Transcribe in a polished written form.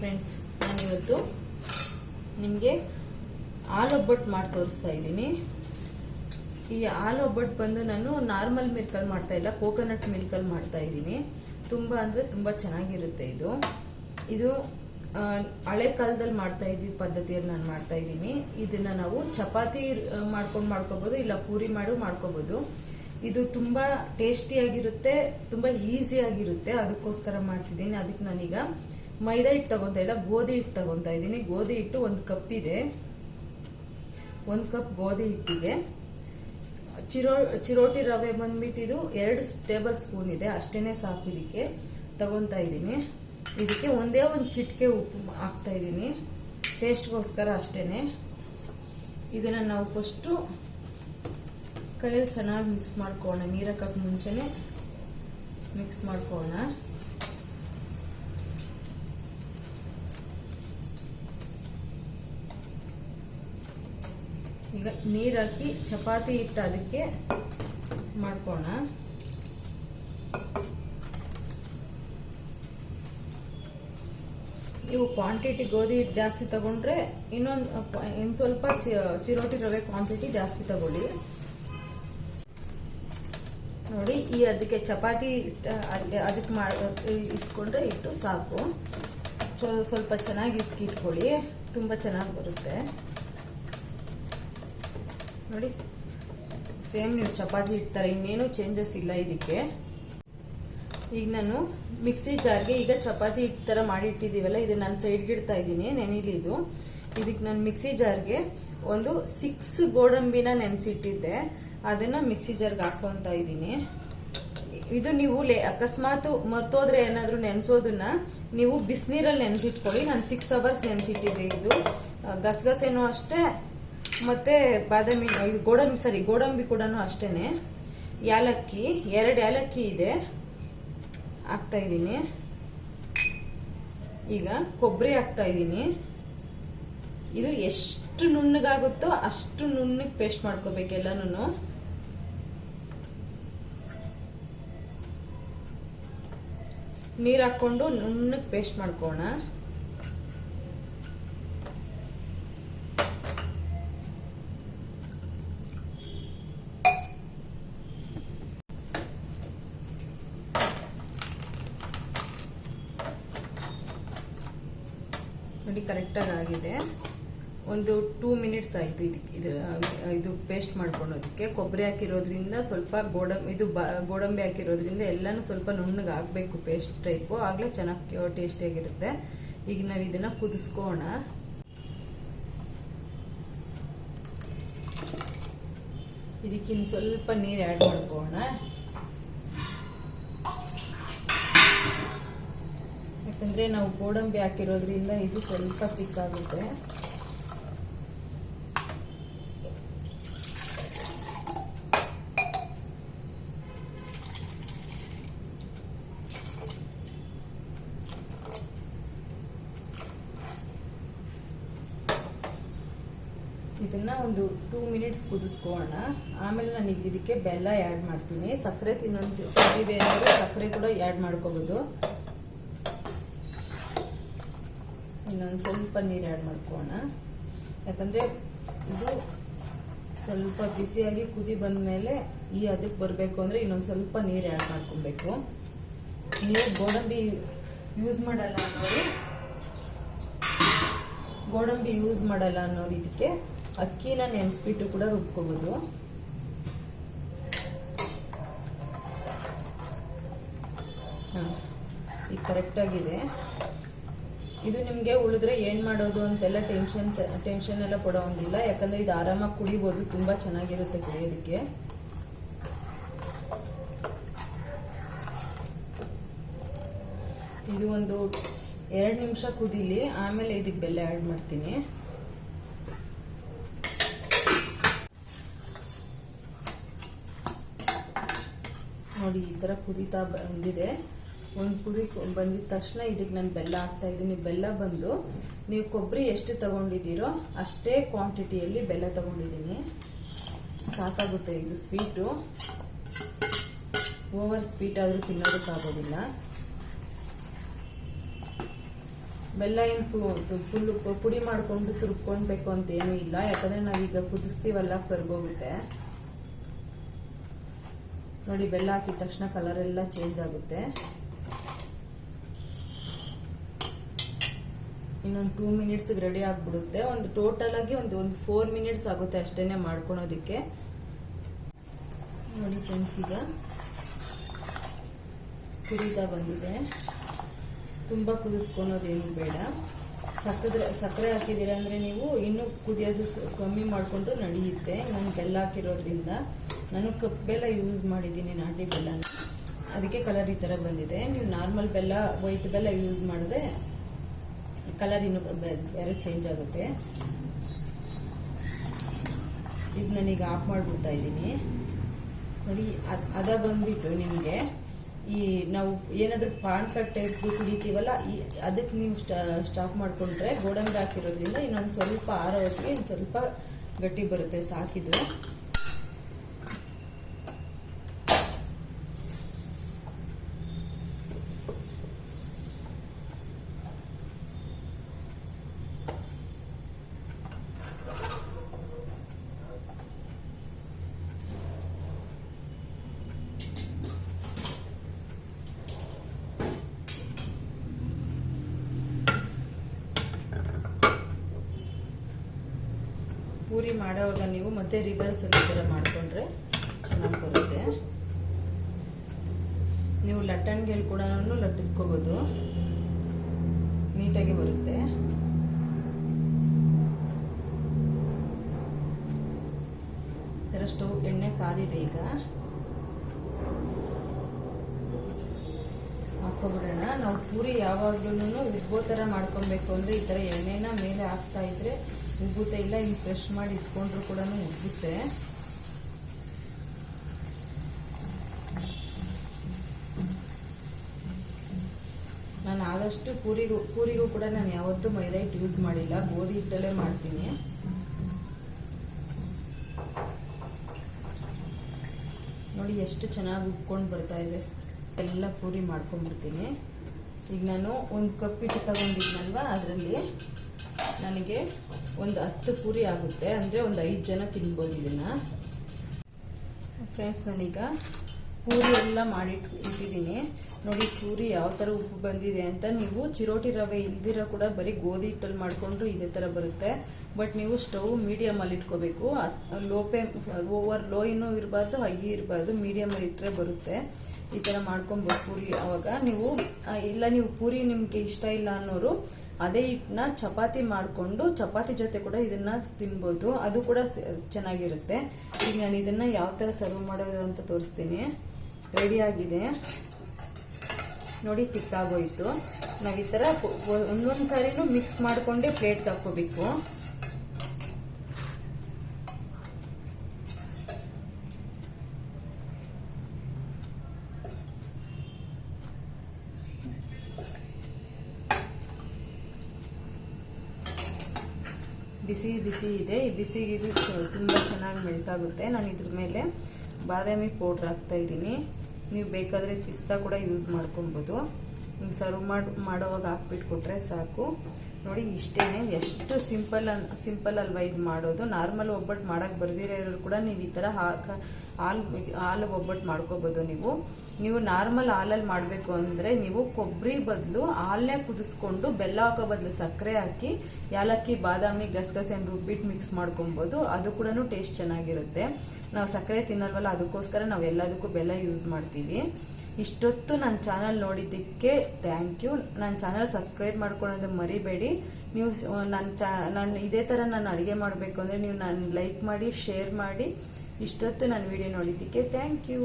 Friends, ನಾನಿವತ್ತು ನಿಮಗೆ ಹಾಲು ಒಬ್ಬಟ್ಟು ಮಾಡಿ ತೋರಿಸ್ತಾ ಇದ್ದೀನಿ. ಈ ಹಾಲು ಒಬ್ಬಟ್ಟು ಬಂದು ನಾನು ನಾರ್ಮಲ್ ಮಿಲ್ಕಲ್ಲಿ ಮಾಡ್ತಾ ಇಲ್ಲ, ಕೋಕೋನಟ್ ಮಿಲ್ಕಲ್ಲಿ ಮಾಡ್ತಾ ಇದ್ದೀನಿ. ತುಂಬ ಅಂದರೆ ತುಂಬ ಚೆನ್ನಾಗಿರುತ್ತೆ ಇದು ಹಳೆ ಕಾಲದಲ್ಲಿ ಮಾಡ್ತಾ ಇದ್ದಿದ್ದ ಪದ್ಧತಿಯಲ್ಲಿ ನಾನು ಮಾಡ್ತಾ ಇದ್ದೀನಿ. ಇದನ್ನ ನಾವು ಚಪಾತಿ ಮಾಡ್ಕೋಬಹುದು, ಇಲ್ಲ ಪೂರಿ ಮಾಡ್ಕೋಬಹುದು. ಇದು ತುಂಬಾ ಟೇಸ್ಟಿಯಾಗಿರುತ್ತೆ, ತುಂಬಾ ಈಸಿಯಾಗಿರುತ್ತೆ. ಅದಕ್ಕೋಸ್ಕರ ಮಾಡ್ತಿದ್ದೀನಿ. ಅದಕ್ಕೆ ನಾನೀಗ ಮೈದಾ ಹಿಟ್ಟು ತಗೊಂತಾ ಇಲ್ಲ, ಗೋಧಿ ಹಿಟ್ಟು ತಗೊಂತಾ ಇದ್ದೀನಿ. ಗೋಧಿ ಹಿಟ್ಟು 1 ಕಪ್ ಇದೆ. 1 ಕಪ್ ಗೋಧಿ ಹಿಟ್ಟಿಗೆ ಚಿರೋಟಿ ರವೆ ಬಂದ್ಬಿಟ್ಟು ಇದು 2 ಟೇಬಲ್ ಸ್ಪೂನ್ ಇದೆ, ಅಷ್ಟೇನೆ ಸಾಕು. ಇದಕ್ಕೆ ತಗೊಂತಾ ಇದ್ದೀನಿ. ಇದಕ್ಕೆ ಒಂದೇ ಒಂದು ಚಿಟಿಕೆ ಉಪ್ಪು ಹಾಕ್ತಾ ಇದ್ದೀನಿ, ಟೇಸ್ಟ್ಗೋಸ್ಕರ ಅಷ್ಟೇನೆ. ಇದನ್ನ ನಾವು ಫಸ್ಟು ಕೈಯಲ್ಲಿ ಚೆನ್ನಾಗಿ ಮಿಕ್ಸ್ ಮಾಡ್ಕೊಳ್ಳೋಣ. ನೀರು ಹಾಕಕ್ಕೆ ಮುಂಚೆನೆ ಮಿಕ್ಸ್ ಮಾಡ್ಕೊಳ್ಳೋಣ. ಈಗ ನೀರು ಹಾಕಿ ಚಪಾತಿ ಹಿಟ್ಟು ಅದಕ್ಕೆ ಮಾಡ್ಕೊಳ್ಳೋಣ. ನೀವು ಕ್ವಾಂಟಿಟಿ ಗೋಧಿ ಹಿಟ್ಟು ಜಾಸ್ತಿ ತಗೊಂಡ್ರೆ ಇನ್ನು ಸ್ವಲ್ಪ ಚಿರೋಟಿ ರವೆ ಕ್ವಾಂಟಿಟಿ ಜಾಸ್ತಿ ತಗೊಳ್ಳಿ. ನೋಡಿ, ಅದಕ್ಕೆ ಚಪಾತಿ ಅದಕ್ಕೆ ಇಸ್ಕೊಂಡ್ರೆ ಇಟ್ಟು ಸಾಕು. ಸ್ವಲ್ಪ ಚೆನ್ನಾಗಿ ಇಸ್ಕಿಟ್ಕೊಳ್ಳಿ, ತುಂಬಾ ಚೆನ್ನಾಗಿ ಬರುತ್ತೆ. ನೋಡಿ, ಸೇಮ್ ನೀವು ಚಪಾತಿ ಇಡ್ತಾರೆ, ಇನ್ನೇನು ಚೇಂಜಸ್ ಇಲ್ಲ ಇದಕ್ಕೆ. ಈಗ ನಾನು ಮಿಕ್ಸಿ ಜಾರ್ಗೆ ಈಗ ಚಪಾತಿ ಹಿಟ್ಟು ತರ ಮಾಡಿ ಇಟ್ಟಿದ್ದೀವಲ್ಲ, ಇದು ನಾನು ಸೈಡ್ಗೆ ಇಡ್ತಾ ಇದ್ದೀನಿ ನೆನಿಲಿ. ಇದಕ್ಕೆ ನಾನು ಮಿಕ್ಸಿ ಜಾರ್ಗೆ ಒಂದು 6 ಗೋಡಂಬಿನ ನೆನೆಸಿಟ್ಟಿದ್ದೆ, ಅದನ್ನ ಮಿಕ್ಸಿ ಜಾರ್ಗೆ ಹಾಕೊಂತ ಇದ್ದೀನಿ. ಇದು ನೀವು ಅಕಸ್ಮಾತ್ ಮರ್ತೋದ್ರೆ ಏನಾದ್ರು ನೆನೆಸೋದನ್ನ ನೀವು ಬಿಸಿನೀರಲ್ಲಿ ನೆನೆಸಿಟ್ಕೊಳ್ಳಿ. ನಾನು 6 ಅವರ್ಸ್ ನೆನೆಸಿಟ್ಟಿದ್ದೆ. ಇದು ಗಸಗಸೆನೂ ಅಷ್ಟೇ, ಮತ್ತೆ ಬಾದಾಮಿ ಗೋಡಂಬಿ ಕೂಡ ಅಷ್ಟೇನೆ. ಯಾಲಕ್ಕಿ 2 ಯಾಲಕ್ಕಿ ಇದೆ, ಹಾಕ್ತಾ ಇದ್ದೀನಿ. ಈಗ ಕೊಬ್ಬರಿ ಹಾಕ್ತಾ ಇದ್ದೀನಿ. ಇದು ಎಷ್ಟು ನುಣ್ಣಗಾಗುತ್ತೋ ಅಷ್ಟು ನುಣ್ಣಗೆ ಪೇಸ್ಟ್ ಮಾಡ್ಕೋಬೇಕು ಎಲ್ಲಾನು. ನೀರು ಹಾಕೊಂಡು ನುಣ್ಣಗೆ ಪೇಸ್ಟ್ ಮಾಡ್ಕೋಣ. ನೋಡಿ, ಕರೆಕ್ಟಾಗಿ ಆಗಿದೆ. ಒಂದು 2 ಮಿನಿಟ್ಸ್ ಆಯ್ತು ಇದು ಪೇಸ್ಟ್ ಮಾಡ್ಕೊಳೋದಕ್ಕೆ. ಕೊಬ್ಬರಿ ಹಾಕಿರೋದ್ರಿಂದ ಸ್ವಲ್ಪ ಗೋಡಂಬಿ ಹಾಕಿರೋದ್ರಿಂದ ಎಲ್ಲಾನು ಸ್ವಲ್ಪ ನುಣ್ಣಗೆ ಆಗ್ಬೇಕು, ಪೇಸ್ಟ್ ಟೈಪು, ಆಗ್ಲೇ ಚೆನ್ನಾಗಿ ಟೇಸ್ಟಿಯಾಗಿರುತ್ತೆ. ಈಗ ನಾವು ಇದನ್ನ ಕುದಿಸ್ಕೋಣ. ಇದಕ್ಕಿನ್ ಸ್ವಲ್ಪ ನೀರು ಆ್ಯಡ್ ಮಾಡ್ಕೋಣ. ಯಾಕಂದ್ರೆ ನಾವು ಗೋಡಂಬಿ ಹಾಕಿರೋದ್ರಿಂದ ಇದು ಸ್ವಲ್ಪ ಚಿಕ್ಕಾಗುತ್ತೆ. ಇದನ್ನ ಒಂದು 2 ಮಿನಿಟ್ಸ್ ಕುದಿಸ್ಕೋಣ. ಆಮೇಲೆ ನಾನು ಇದಕ್ಕೆ ಬೆಲ್ಲ ಆ್ಯಡ್ ಮಾಡ್ತೀನಿ. ಸಕ್ಕರೆ ತಿನ್ನೋದು ಸಕ್ಕರೆ ಕೂಡ ಆ್ಯಡ್ ಮಾಡ್ಕೋಬಹುದು. ಇನ್ನೊಂದು ಸ್ವಲ್ಪ ನೀರು ಆ್ಯಡ್ ಮಾಡ್ಕೋಣ. ಯಾಕಂದ್ರೆ ಇದು ಸ್ವಲ್ಪ ಬಿಸಿಯಾಗಿ ಕುದಿ ಬಂದ್ಮೇಲೆ ಅದಕ್ಕೆ ಬರಬೇಕು ಅಂದ್ರೆ ಇನ್ನೊಂದು ಸ್ವಲ್ಪ ನೀರು ಆ್ಯಡ್ ಮಾಡ್ಕೊಬೇಕು. ನೀವು ಗೋಡಂಬಿ ಯೂಸ್ ಮಾಡಲ್ಲ ಅನ್ನೋರು ಇದಕ್ಕೆ ಅಕ್ಕಿನ ನೆನೆಸ್ಬಿಟ್ಟು ಕೂಡ ರುಬ್ಕೋಬಹುದು. ಈಗ ಕರೆಕ್ಟ್ ಆಗಿದೆ. ಇದು ನಿಮ್ಗೆ ಉಳಿದ್ರೆ ಏನ್ ಮಾಡೋದು ಅಂತೆಲ್ಲ ಟೆನ್ಷನ್ ಎಲ್ಲ ಕೊಡೋಂಗಿಲ್ಲ. ಯಾಕಂದ್ರೆ ಇದು ಆರಾಮಾಗಿ ಕುಡಿಬಹುದು, ತುಂಬಾ ಚೆನ್ನಾಗಿರುತ್ತೆ ಕುಡಿಯೋದಕ್ಕೆ. ಇದು ಒಂದು 2 ನಿಮಿಷ ಕುದಿಲಿ, ಆಮೇಲೆ ಇದಕ್ಕೆ ಬೆಲ್ಲ ಆ್ಯಡ್ ಮಾಡ್ತೀನಿ. ನೋಡಿ, ಈ ತರ ಕುದೀತಾ ಬಂದಿದೆ. ಒಂದು ಕುದಿ ಬಂದಿದ ತಕ್ಷಣ ಇದಕ್ಕೆ ನಾನು ಬೆಲ್ಲ ಹಾಕ್ತಾ ಇದ್ದೀನಿ. ಬೆಲ್ಲ ಬಂದು ನೀವು ಕೊಬ್ಬರಿ ಎಷ್ಟು ತಗೊಂಡಿದ್ದೀರೋ ಅಷ್ಟೇ ಕ್ವಾಂಟಿಟಿಯಲ್ಲಿ ಬೆಲ್ಲ ತಗೊಂಡಿದ್ದೀನಿ, ಸಾಕಾಗುತ್ತೆ. ಇದು ಸ್ವೀಟು ಓವರ್ ಸ್ವೀಟ್ ಆದರೂ ತಿನ್ನೋದಕ್ಕಾಗೋದಿಲ್ಲ. ಬೆಲ್ಲ ಏನು ಫುಲ್ ಪುಡಿ ಮಾಡಿಕೊಂಡು ತುರ್ಕೊಳ್ಬೇಕು ಅಂತ ಏನೂ ಇಲ್ಲ, ಯಾಕಂದ್ರೆ ನಾವೀಗ ಕುದಿಸ್ತೀವಲ್ಲ ಕರ್ಗೋಗುತ್ತೆ. ನೋಡಿ ಬೆಲ್ಲ ಹಾಕಿದ ತಕ್ಷಣ ಕಲರ್ ಎಲ್ಲ ಚೇಂಜ್ ಆಗುತ್ತೆ. ಇನ್ನೊಂದು 2 ಮಿನಿಟ್ಸ್ ರೆಡಿ ಆಗ್ಬಿಡುತ್ತೆ. ಒಂದು ಟೋಟಲ್ ಆಗಿ ಒಂದು 4 ಮಿನಿಟ್ಸ್ ಆಗುತ್ತೆ ಅಷ್ಟೇನೆ ಮಾಡ್ಕೊಳೋದಿಕ್ಕೆ. ನೋಡಿ ಫ್ರೆಂಡ್ಸ್, ಈಗ ಕುದೀತಾ ಬಂದಿದೆ. ತುಂಬಾ ಕುದಿಸ್ಕೊಳೋದೇನು ಬೇಡ. ಸಕ್ಕರೆ ಹಾಕಿದ್ದೀರಾ ಅಂದ್ರೆ ನೀವು ಇನ್ನೂ ಕುದಿಯೋದು ಕಮ್ಮಿ ಮಾಡಿಕೊಂಡ್ರು ನಡೆಯುತ್ತೆ. ನಾನು ಬೆಲ್ಲ ಹಾಕಿರೋದ್ರಿಂದ, ನಾನು ಕಪ್ ಬೆಲ್ಲ ಯೂಸ್ ಮಾಡಿದ್ದೀನಿ, ನಾಟಿ ಬೆಲ್ಲನ, ಅದಕ್ಕೆ ಕಲರ್ ಈ ಥರ ಬಂದಿದೆ. ನೀವು ನಾರ್ಮಲ್ ಬೆಲ್ಲ, ವೈಟ್ ಬೆಲ್ಲ ಯೂಸ್ ಮಾಡಿದ್ರೆ ಕಲರ್ ಇನ್ನು ಬೇರೆ ಚೇಂಜ್ ಆಗುತ್ತೆ. ಇದು ನಾನೀಗ ಆಫ್ ಮಾಡಿಬಿಡ್ತಾ ಇದ್ದೀನಿ. ನೋಡಿ ಅದ ಬಂದ್ಬಿಟ್ಟು ನಿಮಗೆ ಈ ನಾವು ಏನಾದರೂ ಪಾನ್ ಕಟ್ಟೆ ಕುಡಿತೀವಲ್ಲ, ಅದಕ್ಕೆ ನೀವು ಸ್ಟಾಪ್ ಮಾಡಿಕೊಂಡ್ರೆ ಗೋಡಂಬಿ ಹಾಕಿರೋದ್ರಿಂದ ಇನ್ನೊಂದು ಸ್ವಲ್ಪ ಆರೋ ಹೊತ್ತಿಗೆ ಇನ್ನು ಸ್ವಲ್ಪ ಗಟ್ಟಿ ಬರುತ್ತೆ. ಸಾಕಿದು ಪೂರಿ ಮಾಡೋವಾಗ ನೀವು ಮತ್ತೆ ರಿವರ್ಸ್ ಈ ಥರ ಮಾಡಿಕೊಂಡ್ರೆ ಚೆನ್ನಾಗಿ ಬರುತ್ತೆ. ನೀವು ಲಟ್ಟಣಿಗೆಲ್ಲಿ ಕೂಡ ಲಟ್ಟಿಸ್ಕೋಬೋದು, ನೀಟಾಗಿ ಬರುತ್ತೆ. ಈ ಥರ ಸ್ಟವ್ ಎಣ್ಣೆ ಕಾದಿದೆ, ಈಗ ಹಾಕೋಬಿಡೋಣ. ನಾವು ಪೂರಿ ಯಾವಾಗ್ಲೂ ಉಬ್ಬೋ ಥರ ಮಾಡ್ಕೊಬೇಕು ಅಂದರೆ ಈ ಥರ ಎಣ್ಣೆನ ಮೇಲೆ ಹಾಕ್ತಾ ಇದ್ರೆ ಉಬ್ಬುತ್ತೆ. ಇಲ್ಲ ಹಿಂಗೆ ಫ್ರೆಶ್ ಮಾಡಿ ಇಟ್ಕೊಂಡ್ರು ಕೂಡ ಉಬ್ಬುತ್ತೆ. ನಾನು ಆದಷ್ಟು ಪೂರಿಗೂ ಕೂಡ ನಾನು ಯಾವತ್ತೂ ಮೈದಾ ಹಿಟ್ಟು ಯೂಸ್ ಮಾಡಿಲ್ಲ, ಗೋಧಿ ಹಿಟ್ಟಲ್ಲೇ ಮಾಡ್ತೀನಿ. ನೋಡಿ ಎಷ್ಟು ಚೆನ್ನಾಗಿ ಉಬ್ಕೊಂಡು ಬರ್ತಾ ಇದೆ. ಎಲ್ಲ ಪೂರಿ ಮಾಡ್ಕೊಂಡ್ಬಿಡ್ತೀನಿ. ಈಗ ನಾನು ಒಂದು ಕಪ್ ಹಿಟ್ಟು ತಗೊಂಡಿದ್ನಲ್ವ, ಅದರಲ್ಲಿ ನನಗೆ ಒಂದು 10 ಪೂರಿ ಆಗುತ್ತೆ. ಅಂದರೆ ಒಂದು 5 ಜನ ತಿನ್ಬೋದು ಇದನ್ನ. ಫ್ರೆಂಡ್ಸ್, ನಾನೀಗ ಪೂರಿ ಎಲ್ಲ ಇಟ್ಟಿದ್ದೀನಿ. ನೋಡಿ ಪೂರಿ ಯಾವ ಥರ ಉಪ್ಪು ಬಂದಿದೆ ಅಂತ. ನೀವು ಚಿರೋಟಿ ರವೆ ಇಲ್ದಿರೋ ಕೂಡ ಬರೀ ಗೋಧಿ ಹಿಟ್ಟಲ್ಲಿ ಮಾಡಿಕೊಂಡ್ರು ಇದೇ ಥರ ಬರುತ್ತೆ. ಬಟ್ ನೀವು ಸ್ಟವ್ ಮೀಡಿಯಮಲ್ಲಿ ಇಟ್ಕೋಬೇಕು. ಓವರ್ ಲೋ ಇನ್ನೂ ಇರಬಾರ್ದು, ಹೈ ಇರಬಾರ್ದು, ಮೀಡಿಯಮಲ್ಲಿ ಇಟ್ಟರೆ ಬರುತ್ತೆ. ಈ ಥರ ಮಾಡ್ಕೊಬೋದು ಪೂರಿ. ಅವಾಗ ನೀವು ನೀವು ಪೂರಿ ನಿಮಗೆ ಇಷ್ಟ ಇಲ್ಲ ಅನ್ನೋರು ಅದೇ ಹಿಟ್ಟನ್ನ ಚಪಾತಿ ಮಾಡಿಕೊಂಡು ಚಪಾತಿ ಜೊತೆ ಕೂಡ ಇದನ್ನ ತಿನ್ಬೋದು, ಅದು ಕೂಡ ಚೆನ್ನಾಗಿರುತ್ತೆ. ಈಗ ನಾನು ಇದನ್ನ ಯಾವ ಥರ ಸರ್ವ್ ಮಾಡೋದು ಅಂತ ತೋರಿಸ್ತೀನಿ. ರೆಡಿ ಆಗಿದೆ ನೋಡಿ, ತಿಕ್ಕಾಗೋಯ್ತು. ನಾವು ಈ ಥರ ಒಂದೊಂದು ಸಾರಿನೂ ಮಿಕ್ಸ್ ಮಾಡಿಕೊಂಡೇ ಪ್ಲೇಟ್ಗೆ ಹಾಕೋಬೇಕು. ಬಿಸಿ ಬಿಸಿ ಇದೆ. ಈ ಬಿಸಿಗೆ ಇದು ತುಂಬ ಚೆನ್ನಾಗಿ ಮೆಲ್ಟ್ ಆಗುತ್ತೆ. ನಾನು ಇದ್ರ ಮೇಲೆ ಬಾದಾಮಿ ಪೌಡ್ರ್ ಹಾಕ್ತಾ ಇದ್ದೀನಿ. ನೀವು ಬೇಕಾದರೆ ಪಿಸ್ತಾ ಕೂಡ ಯೂಸ್ ಮಾಡ್ಕೊಬೋದು. ಸರ್ವ್ ಮಾಡೋವಾಗ ಹಾಕ್ಬಿಟ್ಟು ಕೊಟ್ಟರೆ ಸಾಕು. ನೋಡಿ ಇಷ್ಟೇನೆ, ಎಷ್ಟು ಸಿಂಪಲ್ ಅಲ್ವಾ ಇದು ಮಾಡೋದು. ನಾರ್ಮಲ್ ಒಬ್ಬಟ್ಟು ಮಾಡೋಕ್ಕೆ ಬರ್ದಿರೋ ಇರೋರು ಕೂಡ ನೀವು ಈ ಥರ ಹಾಲು ಒಬ್ಬಟ್ಟು ಮಾಡ್ಕೋಬೋದು. ನೀವು ನಾರ್ಮಲ್ ಹಾಲಲ್ಲಿ ಮಾಡಬೇಕು ಅಂದರೆ ನೀವು ಕೊಬ್ಬರಿ ಬದಲು ಹಾಲನ್ನೇ ಕುದಿಸ್ಕೊಂಡು ಬೆಲ್ಲ ಹಾಕೋ ಬದಲು ಸಕ್ಕರೆ ಹಾಕಿ ಯಾಲಕ್ಕಿ, ಬಾದಾಮಿ, ಗಸಗಸೆಯನ್ನು ರುಬ್ಬಿಟ್ಟು ಮಿಕ್ಸ್ ಮಾಡ್ಕೊಬೋದು. ಅದು ಕೂಡ ಟೇಸ್ಟ್ ಚೆನ್ನಾಗಿರುತ್ತೆ. ನಾವು ಸಕ್ಕರೆ ತಿನ್ನಲ್ವಲ್ಲ, ಅದಕ್ಕೋಸ್ಕರ ನಾವು ಎಲ್ಲದಕ್ಕೂ ಬೆಲ್ಲ ಯೂಸ್ ಮಾಡ್ತೀವಿ. ಇಷ್ಟೊತ್ತು ನನ್ನ ಚಾನಲ್ ನೋಡಿದ್ದಕ್ಕೆ ಥ್ಯಾಂಕ್ ಯು. ನನ್ನ ಚಾನಲ್ ಸಬ್ಸ್ಕ್ರೈಬ್ ಮಾಡ್ಕೊಳ್ಳೋದು ಮರಿಬೇಡಿ. ನೀವು ನಾನು ಇದೇ ಥರ ನಾನು ಅಡುಗೆ ಮಾಡಬೇಕು ಅಂದರೆ ನೀವು ನಾನು ಲೈಕ್ ಮಾಡಿ, ಶೇರ್ ಮಾಡಿ. ಇಷ್ಟೊತ್ತು ನನ್ನ ವಿಡಿಯೋ ನೋಡಿದ್ದಕ್ಕೆ ಥ್ಯಾಂಕ್ ಯು.